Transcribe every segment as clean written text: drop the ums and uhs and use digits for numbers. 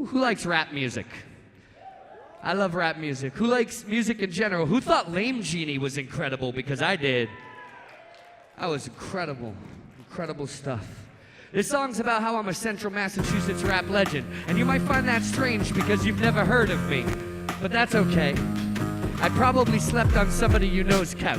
Who likes rap music? I love rap music. Who likes music in general? Who thought Lame Genie was incredible? Because I did. That was incredible. Incredible stuff. This song's about how I'm a Central Massachusetts rap legend. And you might find that strange because you've never heard of me. But that's okay. I probably slept on somebody you know's couch.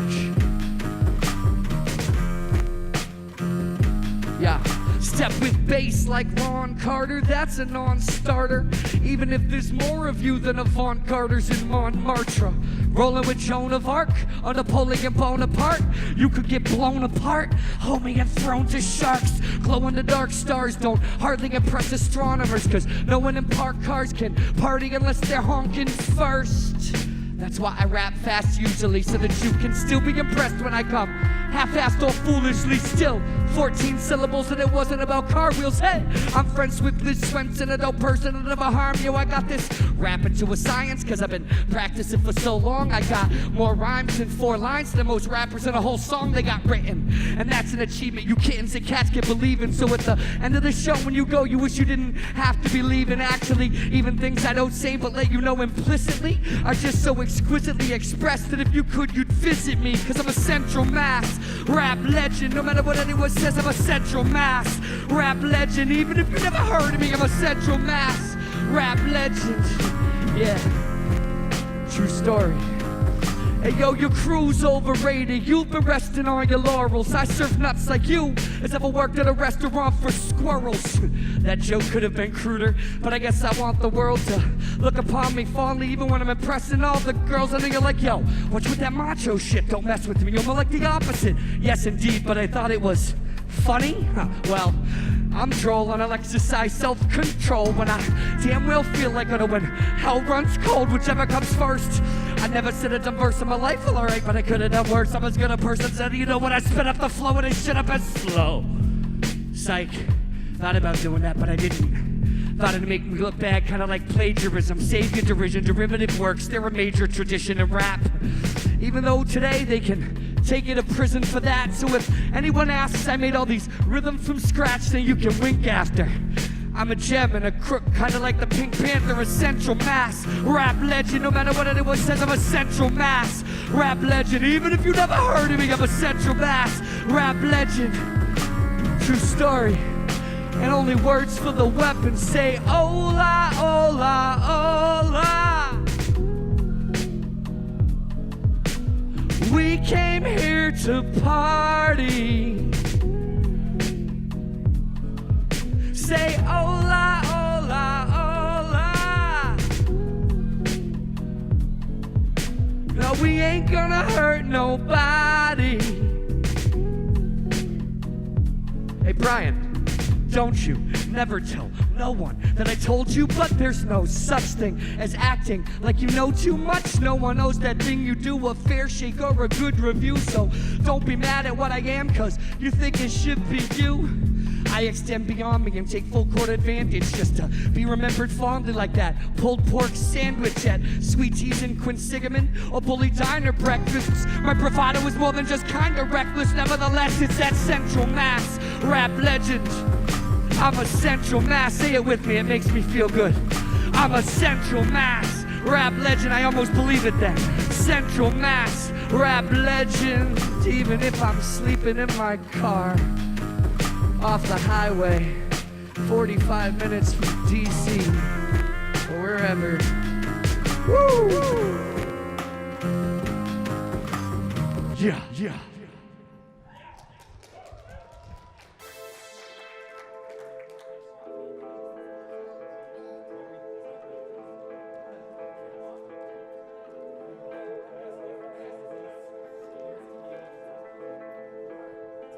Yeah. Step with bass like Ron Carter, that's a non-starter. Even if there's more of you than avant-garders in Montmartre. Rolling with Joan of Arc or Napoleon Bonaparte. You could get blown apart, homie, and thrown to sharks. Glow in the dark stars don't hardly impress astronomers, cause no one in parked cars can party unless they're honking first. That's why I rap fast usually, so that you can still be impressed when I come half-assed or foolishly still. 14 syllables and it wasn't about car wheels. Hey, I'm friends with Liz Swenson, a dope person that never harm you. I got this rap into a science cause I've been practicing for so long. I got more rhymes in 4 lines than most rappers in a whole song they got written. And that's an achievement you kittens and cats can believe in. So at the end of the show when you go, you wish you didn't have to believe in. Actually, even things I don't say but let you know implicitly are just so exquisitely expressed that if you could, you'd visit me. Cause I'm a Central Mass rap legend. No matter what anyone says, I'm a Central Mass rap legend. Even if you never heard of me, I'm a Central Mass rap legend. Yeah, true story. Hey yo, your crew's overrated. You've been resting on your laurels. I serve nuts like you has ever worked at a restaurant for squirrels. That joke could have been cruder, but I guess I want the world to look upon me fondly, even when I'm impressing all the girls. I think you're like, yo, what's with that macho shit? Don't mess with me. You're more like the opposite. Yes, indeed, but I thought it was funny? Huh, well, I'm droll and I like exercise self-control when I damn well feel like I when hell runs cold, whichever comes first. I never said a dumb verse in my life, well alright, but I could have done worse. I'm as good a person said, you know, when I spit up the flow and it shit up as slow. Psych. Thought about doing that, but I didn't. Thought it'd make me look bad, kinda like plagiarism. Savior derision, derivative works, they're a major tradition in rap. Even though today they can take you to prison for that. So if anyone asks, I made all these rhythms from scratch, then you can wink after. I'm a gem and a crook, kinda like the Pink Panther, a Central Mass rap legend. No matter what anyone says, I'm a Central Mass rap legend. Even if you never heard of me, I'm a Central Mass rap legend. True story. And only words for the weapon say, hola, hola, hola. We came here to party. Say hola, hola, hola. No, we ain't gonna hurt nobody. Hey, Brian. Don't you never tell no one that I told you, but there's no such thing as acting like you know too much. No one knows that thing you do, a fair shake or a good review. So don't be mad at what I am, cause you think it should be you. I extend beyond me and take full court advantage just to be remembered fondly like that pulled pork sandwich at Sweet Teas and Quinsigamon or Bully Diner breakfasts. My bravado is more than just kinda reckless. Nevertheless, it's that Central Mass rap legend. I'm a Central Mass, say it with me, it makes me feel good. I'm a Central Mass rap legend, I almost believe it then. Central Mass rap legend, even if I'm sleeping in my car. Off the highway, 45 minutes from DC, or wherever. Woo! Yeah, yeah.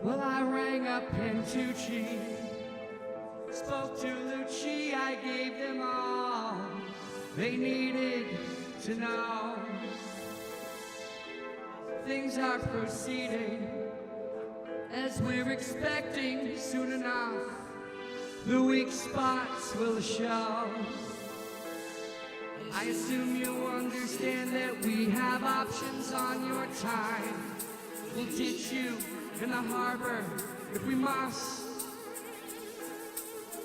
Well, I rang up Pentucci, spoke to Lucci, I gave them all they needed to know. Things are proceeding as we're expecting. Soon enough, the weak spots will show. I assume you understand that we have options on your time. We'll ditch you in the harbor if we must.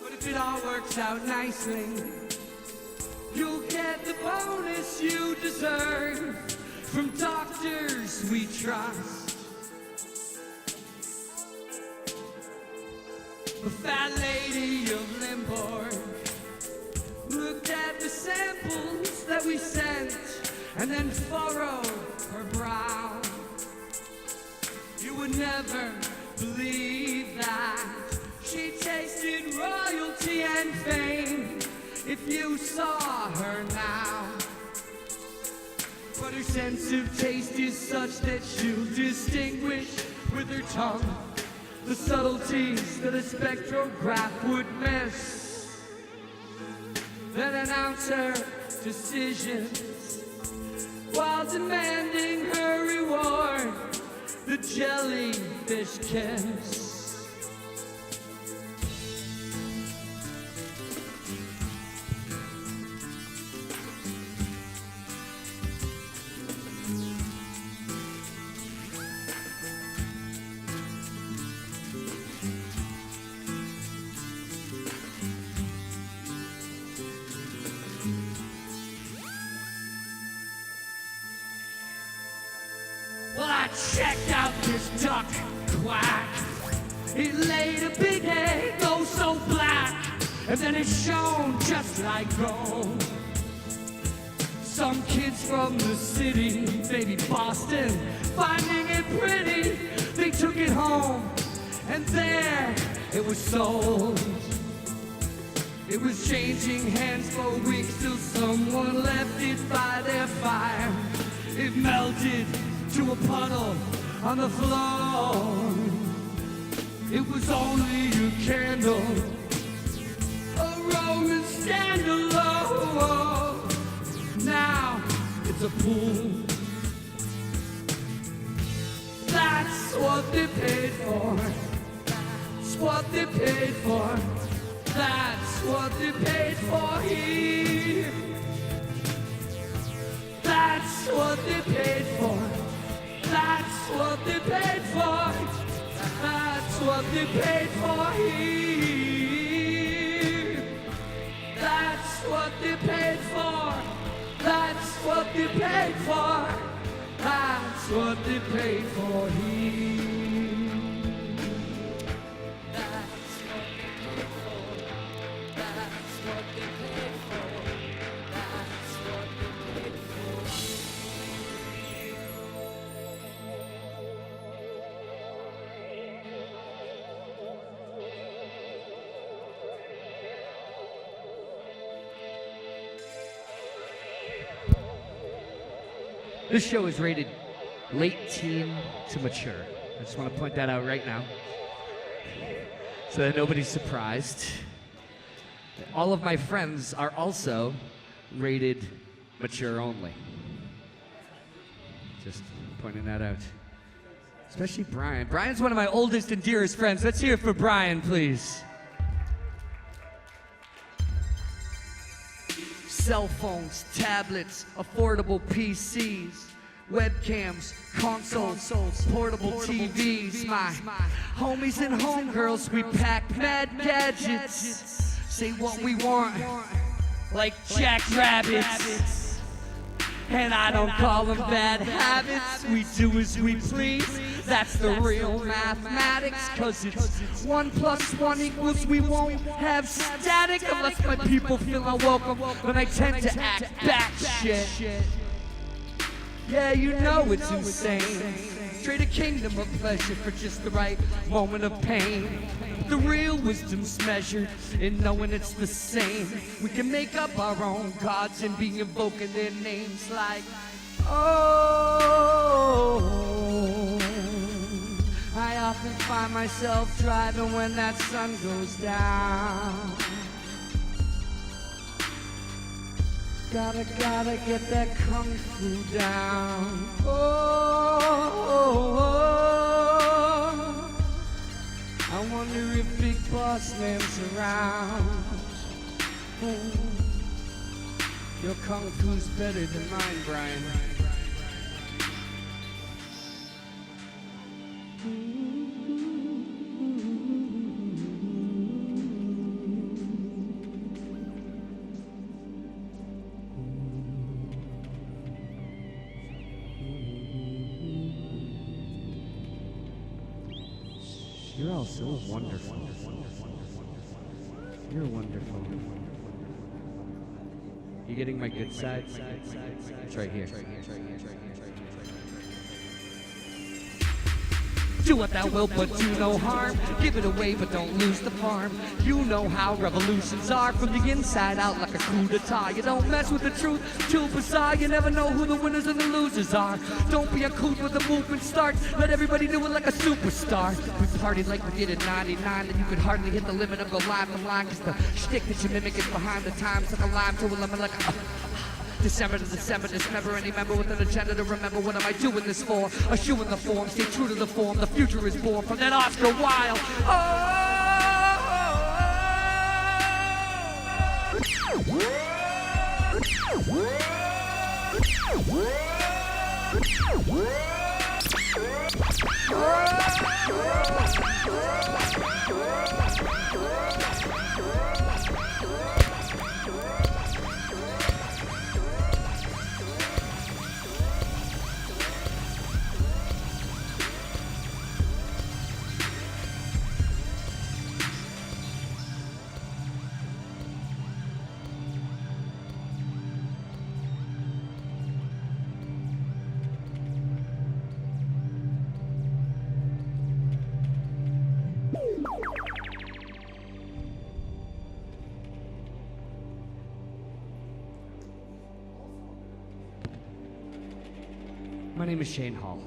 But if it all works out nicely, You'll get the bonus you deserve from doctors we trust. The fat lady of Limburg looked at the samples that we sent and then furrowed her brow. You would never believe that she tasted royalty and fame if you saw her now. But her sense of taste is such that she'll distinguish with her tongue the subtleties that a spectrograph would miss, then announce her decisions while demanding her reward, the jellyfish kiss. Well, I checked out this duck quack. It laid a big egg, oh so black, and then it shone just like gold. Some kids from the city, maybe Boston, finding it pretty, they took it home, and there it was sold. It was changing hands for weeks till someone left it by their fire. It melted to a puddle on the floor. It was only a candle, a Roman scandal. Now it's a pool. That's what they paid for. That's what they paid for. That's what they paid for here. That's what they paid for. That's what they paid for. That's what they paid for here. That's what they paid for. That's what they paid for. That's what they paid for here. That's what they paid for. That's what they paid for. That's what they paid for. This show is rated late teen to mature. I just want to point that out right now, so that nobody's surprised. All of my friends are also rated mature only. Just pointing that out. Especially Brian. Brian's one of my oldest and dearest friends. Let's hear it for Brian, please. Cell phones, tablets, affordable PCs, webcams, consoles, portable TVs. My homies and homegirls, we pack mad gadgets. Say what we want, like jackrabbits. And I don't call them bad habits. We do as we please. That's the real mathematics. Cause it's 1 + 1 = we won't have static unless my people feel unwelcome when I tend to act back shit. Yeah, you know it's insane. Trade a kingdom of pleasure for just the right moment of pain. The real wisdom's measured in knowing it's the same. We can make up our own gods and be invoking their names like, oh. I often find myself driving when that sun goes down. Gotta get that kung fu down. Oh, I wonder if Big Boss Man's around. Oh, your kung fu's better than mine, Brian. all so wonderful. You're wonderful. You getting my good side? It's right here. Do what thou wilt, but do no harm. Give it away, but don't lose the farm. You know how revolutions are, from the inside out like a coup d'etat. You don't mess with the truth, too bizarre. You never know who the winners and the losers are. Don't be a coot when the movement starts. Let everybody do it like a superstar. We partied like we did in '99, and you could hardly hit the limit or go line for line, cause the shtick that you mimic is behind the times, like a lime to a lemon, like a December to December, dismember any member with an agenda to remember what am I doing this for? A shoe in the form, stay true to the form, the future is born from that Oscar Wilde. My name is Shane Hall.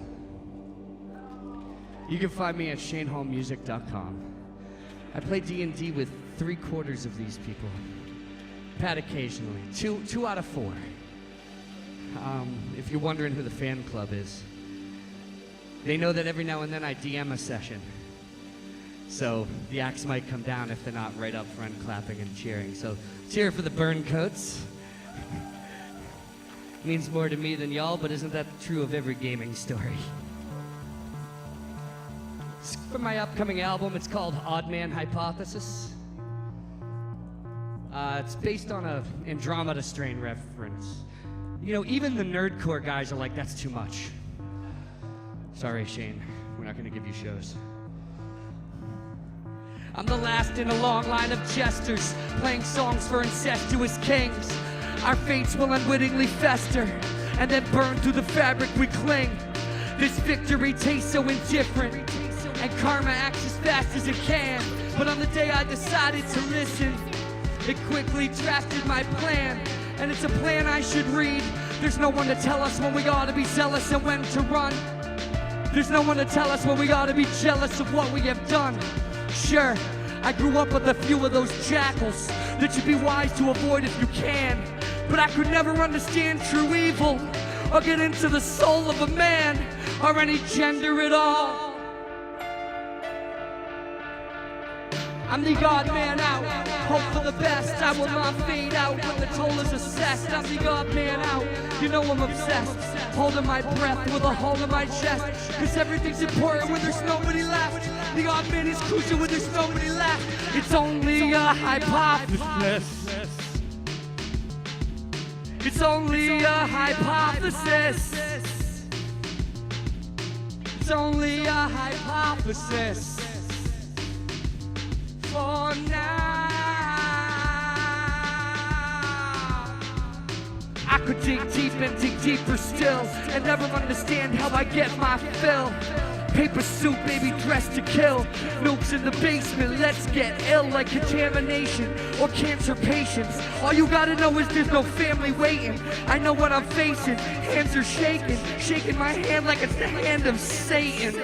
You can find me at shanehallmusic.com. I play D&D with 3/4 of these people. Pat occasionally, two out of 4. If you're wondering who the fan club is, they know that every now and then I DM a session. So the axe might come down if they're not right up front clapping and cheering. So cheer for the burn coats. Means more to me than y'all, but isn't that true of every gaming story? For my upcoming album, it's called Odd Man Hypothesis. It's based on a Andromeda Strain reference. You know, even the nerdcore guys are like, that's too much. Sorry, Shane, we're not gonna give you shows. I'm the last in a long line of jesters, playing songs for incestuous kings. Our fates will unwittingly fester, and then burn through the fabric we cling. This victory tastes so indifferent, and karma acts as fast as it can. But on the day I decided to listen, it quickly drafted my plan. And it's a plan I should read. There's no one to tell us when we ought to be zealous and when to run. There's no one to tell us when we ought to be jealous of what we have done. Sure, I grew up with a few of those jackals that you'd be wise to avoid if you can. But I could never understand true evil, or get into the soul of a man, or any gender at all. I'm the odd man out, hope for the best. I will not fade out when the toll is assessed. I'm the odd man out, you know I'm obsessed, holding my breath with a hole in my chest. Cause everything's important when there's nobody left. The odd man is crucial when there's nobody left. It's only a hypothesis. It's only a hypothesis. It's only a hypothesis. For now, I could dig deep and dig deeper still, and never understand how I get my fill. Paper suit, baby, dressed to kill. Nukes in the basement, let's get ill like contamination or cancer patients. All you gotta know is there's no family waiting. I know what I'm facing, hands are shaking, shaking my hand like it's the hand of Satan.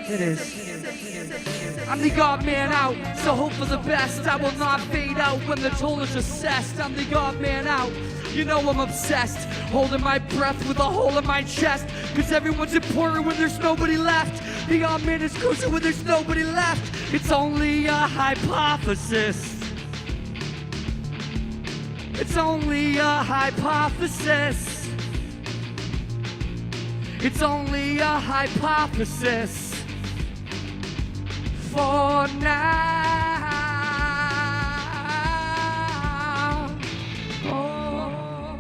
It is. I'm the God man out, so hope for the best. I will not fade out when the toll is assessed. I'm the God man out, you know I'm obsessed, holding my breath with a hole in my chest. Cause everyone's important when there's nobody left. The odd man is crucial when there's nobody left. It's only a hypothesis. It's only a hypothesis. It's only a hypothesis. For now. Oh.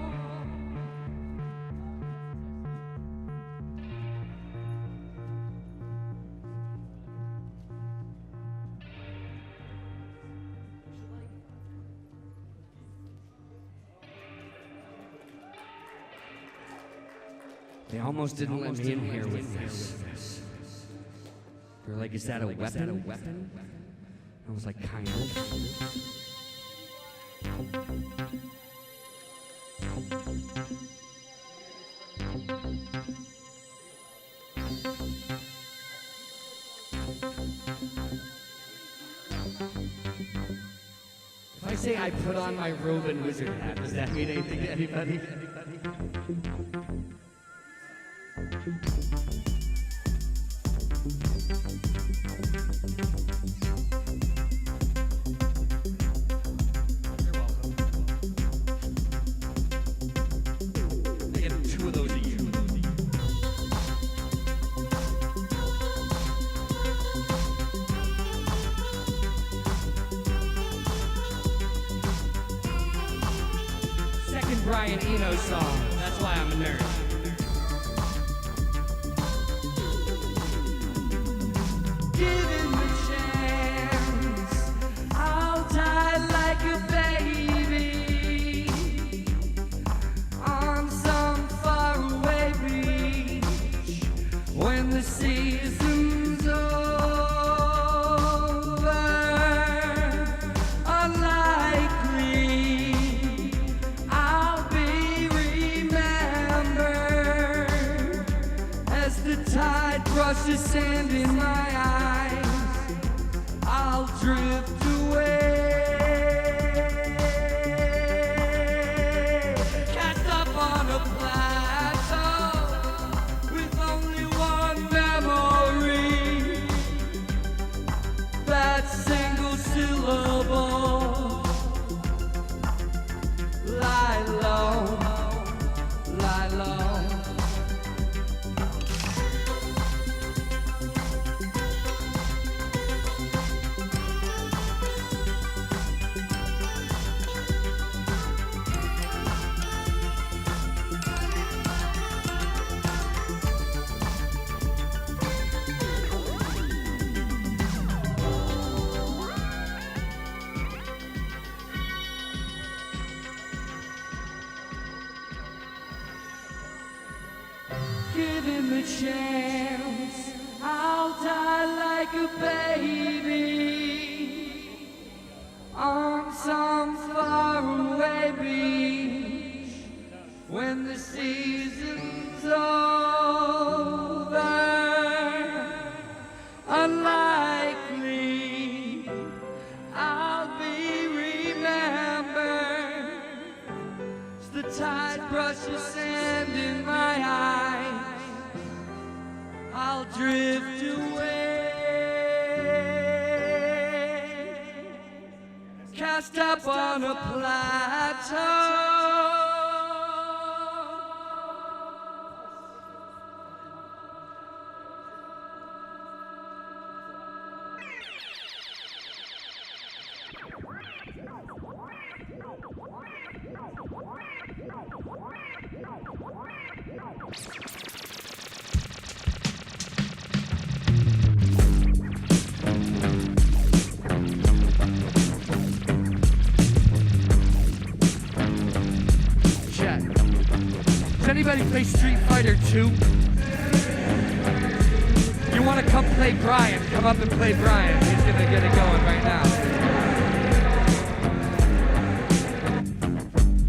They almost didn't let me in here with this. They're like, is that a weapon? I was like, kind of. If I say I put on my robe and wizard hat, does that mean anything to anybody? Brian Eno song. That's why I'm a nerd. Give him a chance. I'll die like a baby on some faraway beach when the season's over. Unlikely. The tide brushes sand in my eyes, I'll drift away. Cast up on a plateau with only one memory, that single syllable. Lie low, lie low. Give him a chance, I'll die like a baby on some faraway beach when the season's over. Unlikely, I'll be remembered as the tide brushes sand in my eyes. I'll drift away, cast up on a plateau. Does anybody play Street Fighter 2? You want to come play Brian? Come up and play Brian. He's gonna get it going right now.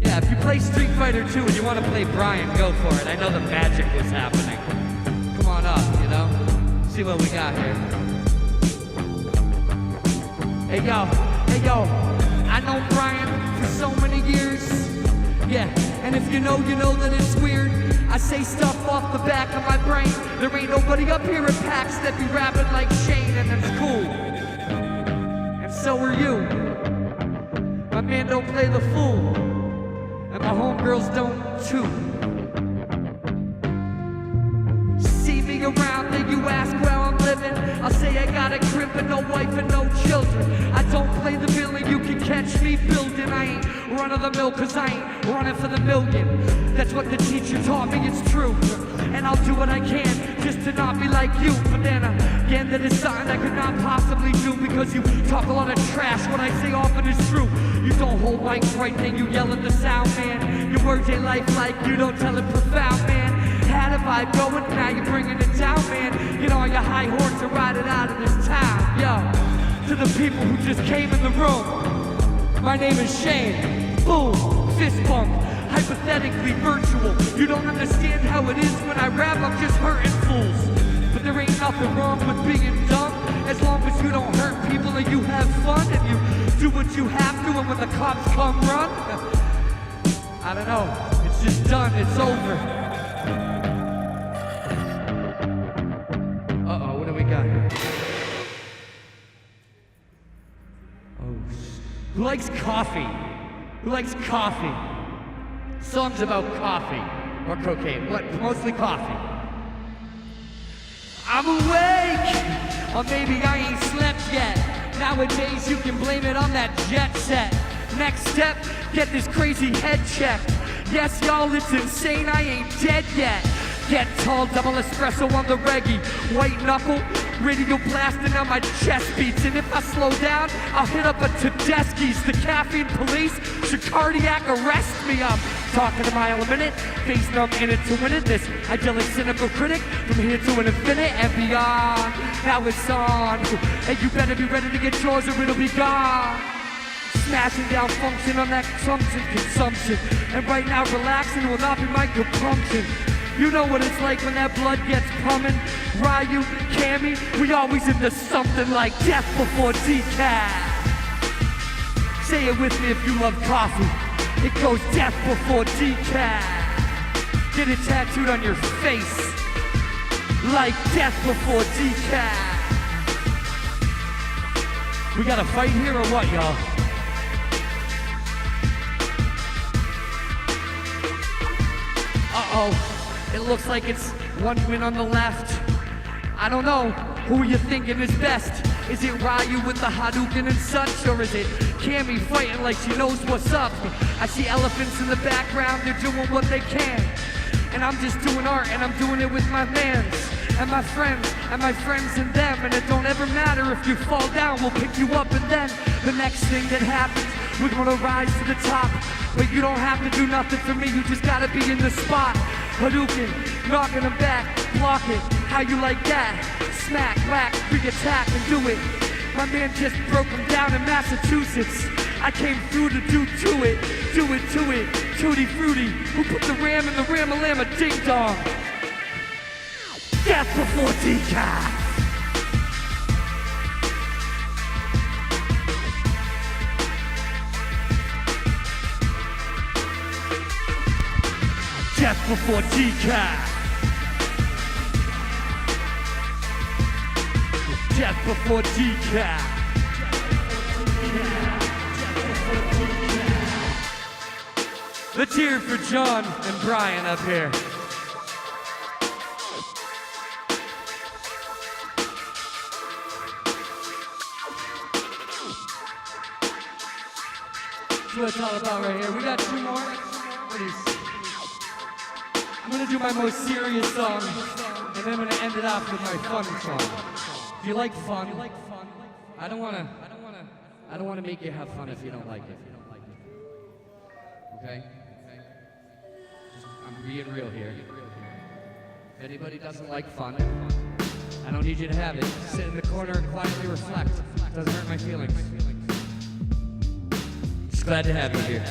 Yeah, if you play Street Fighter 2 and you want to play Brian, go for it. I know the magic is happening. Come on up, you know? See what we got here. Hey yo, I know Brian for so many years. Yeah, and if you know that it's weird. I say stuff off the back of my brain. There ain't nobody up here at PAX that be rapping like Shane, and it's cool. And so are you. My man don't play the fool, and my homegirls don't too. See me around, then you ask where I'm living. I'll say I got a crib and no wife and no children. I don't play the villain, you can catch me building. I ain't run of the mill, cause I ain't running for the million. That's what the teacher taught me, it's true. And I'll do what I can just to not be like you. But then again, that is something I could not possibly do, because you talk a lot of trash. What I say often is true. You don't hold mics right, then you yell at the sound man. Your words ain't lifelike, you don't tell it profound, man. Had the vibe going, now you're bringing it down, man. Get on your high horse and ride it out of this town, yo. To the people who just came in the room, my name is Shane. Boom, fist bump, hypothetically virtual. You don't understand how it is when I rap, I'm just hurting fools. But there ain't nothing wrong with being dumb, as long as you don't hurt people and you have fun and you do what you have to, and when the cops come run, I don't know, it's just done, it's over. Uh-oh, what do we got here? Oh, who likes coffee? Who likes coffee? Songs about coffee or cocaine, what? Mostly coffee. I'm awake, or maybe I ain't slept yet. Nowadays you can blame it on that jet set. Next step, get this crazy head checked. Yes, y'all, it's insane, I ain't dead yet. Get tall, double espresso on the reggae. White knuckle, radio blasting on my chest beats. And if I slow down, I'll hit up a Tedeschi's. The caffeine police should cardiac arrest me. I'm talking a mile a minute, face numb in it to win it. This idyllic cynical critic, from here to an infinite and beyond. Now it's on, and you better be ready to get yours or it'll be gone. Smashing down function on that consumption. And right now relaxing will not be my compunction. You know what it's like when that blood gets pumping. Ryu, Cammy, we always into something like death before decaf. Say it with me if you love coffee. It goes death before decaf. Get it tattooed on your face like death before decaf. We got a fight here or what, y'all? Uh-oh. It looks like it's one win on the left. I don't know, who are you thinking is best? Is it Ryu with the Hadouken and such? Or is it Cammy fighting like she knows what's up? I see elephants in the background, they're doing what they can. And I'm just doing art, and I'm doing it with my mans. And my friends and them. And it don't ever matter if you fall down, we'll pick you up. And then the next thing that happens, we're gonna rise to the top. But you don't have to do nothing for me, you just gotta be in the spot. Hadouken, knocking them back, block it, how you like that? Smack, whack, re-attack and do it. My man just broke him down in Massachusetts. I came through to do to it, tutti frutti. Who put the ram in the ram-a-llama ding-dong? Death before decaf. Death before decaf. Death before decaf. Let's hear it for John and Brian up here. That's what it's all about right here. We got two more. Please. I'm gonna do my most serious song, and then I'm gonna end it off with my fun song. If you like fun, I don't wanna make you have fun if you don't like it. Okay? I'm being real here. If anybody doesn't like fun, I don't need you to have it. Sit in the corner and quietly reflect. It doesn't hurt my feelings. Just glad to have you here.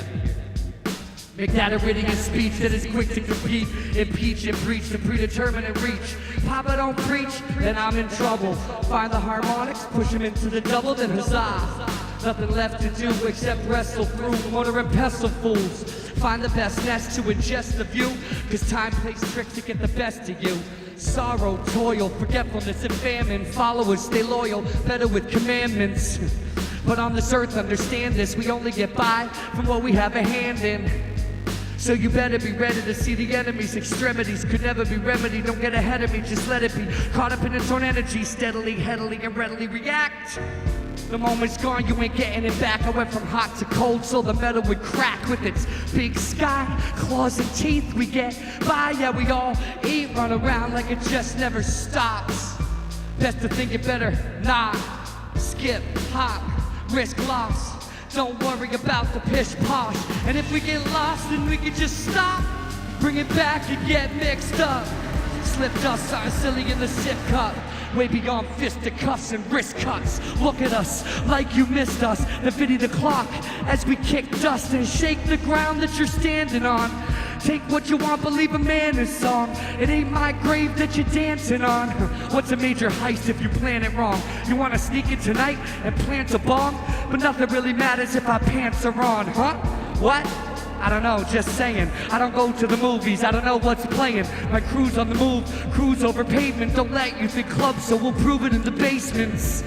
Make that a witty speech that is quick to compete, impeach and preach to predetermine and reach. Papa don't preach, then I'm in trouble. Find the harmonics, push them into the double, then huzzah. Nothing left to do except wrestle through mortar and pestle fools. Find the best nest to ingest the view, cause time plays tricks to get the best of you. Sorrow, toil, forgetfulness and famine. Followers stay loyal, better with commandments. But on this earth, understand this, we only get by from what we have a hand in. So you better be ready to see the enemy's extremities could never be remedied. Don't get ahead of me, just let it be. Caught up in its own energy, steadily, headily, and readily react. The moment's gone, you ain't getting it back. I went from hot to cold, so the metal would crack with its big sky. Claws and teeth, we get by. Yeah, we all eat, run around like it just never stops. Best to think it better not. Skip, hop, risk loss. Don't worry about the pish posh. And if we get lost, then we can just stop. Bring it back and get mixed up. slipped us something silly in the sip cup. Way beyond fisticuffs and wrist cuts. Look at us like you missed us. Nvidia the clock as we kick dust and shake the ground that you're standing on. Take what you want, believe a man is song. It ain't my grave that you're dancing on. What's a major heist if you plan it wrong? You wanna sneak in tonight and plant a bomb? But nothing really matters if our pants are on, huh? What? I don't know, just saying. I don't go to the movies, I don't know what's playing. My crew's on the move, cruise over pavement. Don't let you think clubs, so we'll prove it in the basements.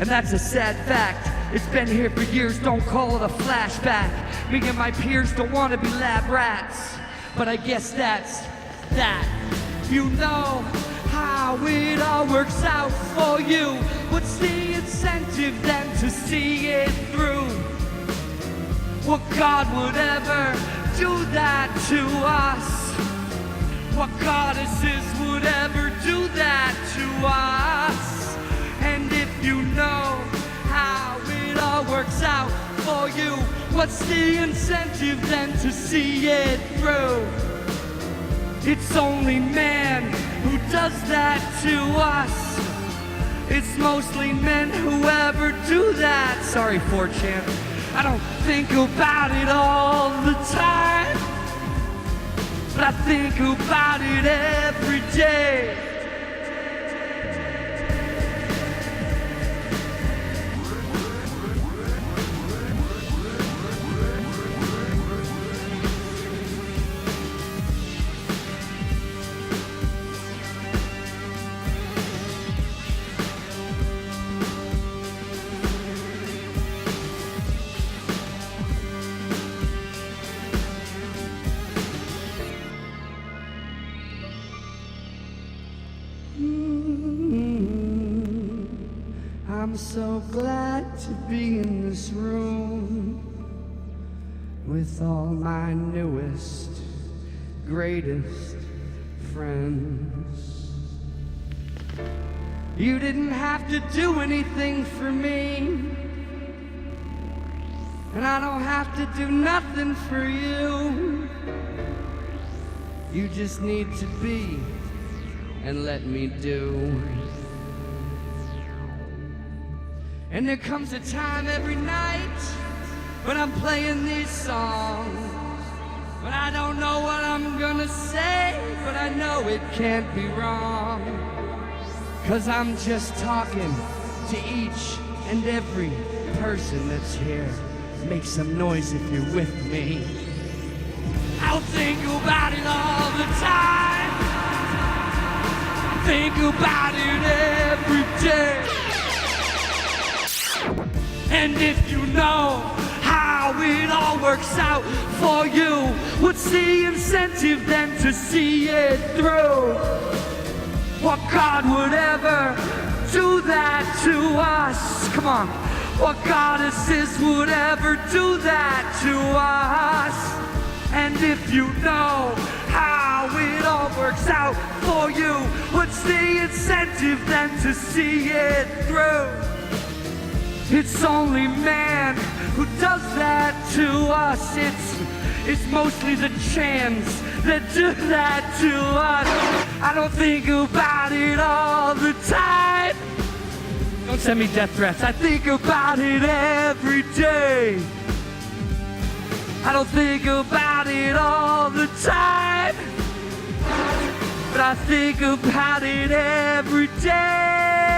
And that's a sad fact. It's been here for years, don't call it a flashback. Me and my peers don't want to be lab rats. But I guess that's that. You know how it all works out for you. What's the incentive then to see it through? What God would ever do that to us? What goddesses would ever do that to us? And if you know how it all works out for you, what's the incentive then to see it through? It's only man who does that to us. It's mostly men who ever do that. Sorry, 4chan. I don't think about it all the time, but I think about it every day. I'm so glad to be in this room with all my newest, greatest friends. You didn't have to do anything for me, and I don't have to do nothing for you. You just need to be and let me do. And there comes a time every night when I'm playing these songs, but I don't know what I'm gonna say, but I know it can't be wrong, 'cause I'm just talking to each and every person that's here. Make some noise if you're with me. I'll think about it all the time, think about it every day. And if you know how it all works out for you, what's the incentive then to see it through? What God would ever do that to us? Come on. What goddesses would ever do that to us? And if you know how it all works out for you, what's the incentive then to see it through? It's only man who does that to us. It's mostly the chans that do that to us. I don't think about it all the time. Don't send me death threats. I think about it every day. I don't think about it all the time, but I think about it every day.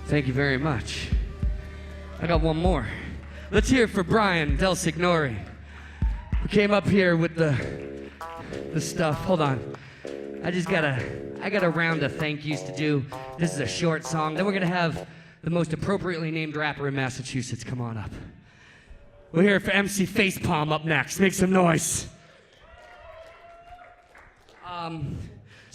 Thank you very much. I got one more. Let's hear it for Brian Del Signori, who came up here with the stuff. Hold on. I got a round of thank yous to do. This is a short song. Then we're gonna have the most appropriately named rapper in Massachusetts come on up. We'll hear it for MC Facepalm up next. Make some noise.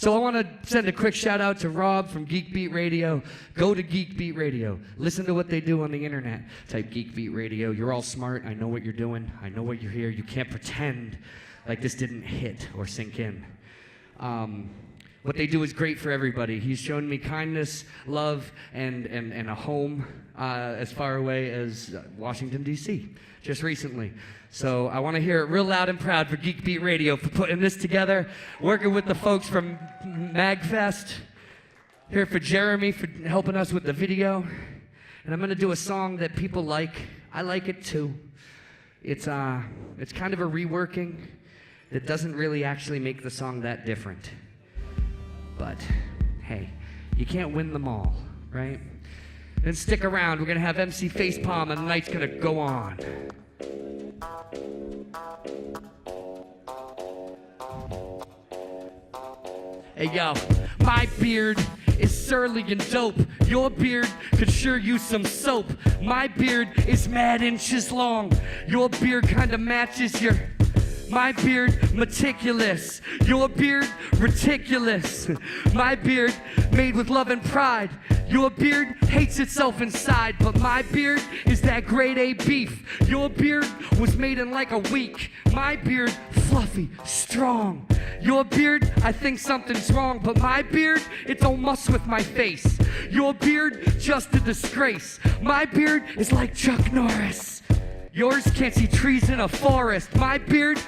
So I want to send a quick shout out to Rob from Geek Beat Radio. Go to Geek Beat Radio. Listen to what they do on the internet. Type Geek Beat Radio. You're all smart. I know what you're doing. I know what you're here. You can't pretend like this didn't hit or sink in. What what they do is great for everybody. He's shown me kindness, love, and a home as far away as Washington, D.C. just recently. So I want to hear it real loud and proud for Geek Beat Radio for putting this together, working with the folks from MAGFest. Here for Jeremy for helping us with the video. And I'm going to do a song that people like. I like it too. It's kind of a reworking that doesn't really actually make the song that different. But hey, you can't win them all, right? Then stick around. We're going to have MC Facepalm and the night's going to go on. Hey yo, my beard is surly and dope. Your beard could sure use some soap. My beard is mad inches long. Your beard kinda matches your... My beard, meticulous. Your beard, ridiculous. My beard, made with love and pride. Your beard hates itself inside, but my beard is that grade A beef. Your beard was made in like a week. My beard, fluffy, strong. Your beard, I think something's wrong, but my beard, it don't muss with my face. Your beard, just a disgrace. My beard is like Chuck Norris. Yours can't see trees in a forest. My beard,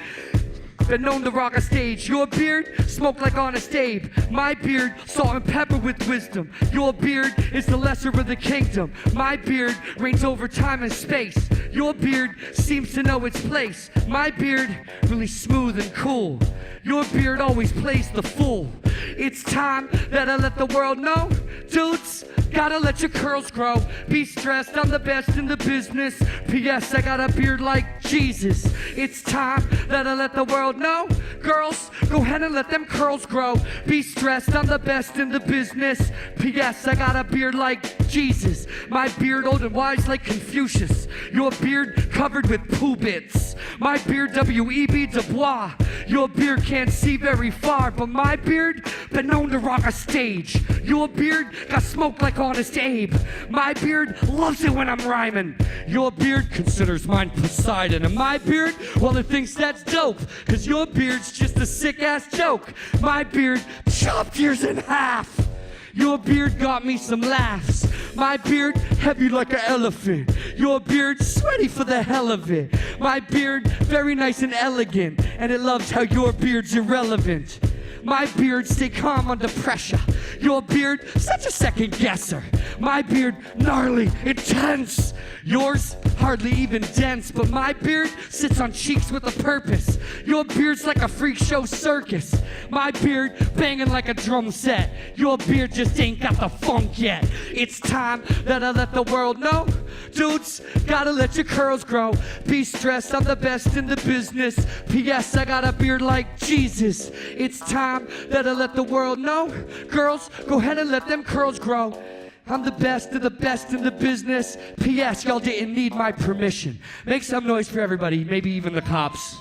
been known to rock a stage. Your beard, smoked like Honest Abe. My beard, salt and pepper with wisdom. Your beard is the lesser of the kingdom. My beard reigns over time and space. Your beard seems to know its place. My beard, really smooth and cool. Your beard always plays the fool. It's time that I let the world know. Dudes, gotta let your curls grow. Be stressed, I'm the best in the business. P.S. I got a beard like Jesus. It's time that I let the world know. Girls, go ahead and let them curls grow. Be stressed, I'm the best in the business. P.S. I got a beard like Jesus. My beard old and wise like Confucius. Your beard covered with poo bits. My beard W.E.B. Du Bois. Your beard can't see very far, but my beard been known to rock a stage. Your beard got smoked like Honest Abe. My beard loves it when I'm rhyming. Your beard considers mine Poseidon. And my beard, well, it thinks that's dope, cause your beard's just a sick-ass joke. My beard chopped yours in half. Your beard got me some laughs. My beard heavy like an elephant. Your beard sweaty for the hell of it. My beard very nice and elegant, and it loves how your beard's irrelevant. My beard stay calm under pressure. Your beard such a second guesser. My beard gnarly, intense. Yours hardly even dense, but my beard sits on cheeks with a purpose. Your beard's like a freak show circus. My beard banging like a drum set. Your beard just ain't got the funk yet. It's time that I let the world know. Dudes, gotta let your curls grow. Be stressed, I'm the best in the business. P.S. I got a beard like Jesus. It's time that I let the world know. Girls, go ahead and let them curls grow. I'm the best of the best in the business. P.S. Y'all didn't need my permission. Make some noise for everybody, maybe even the cops.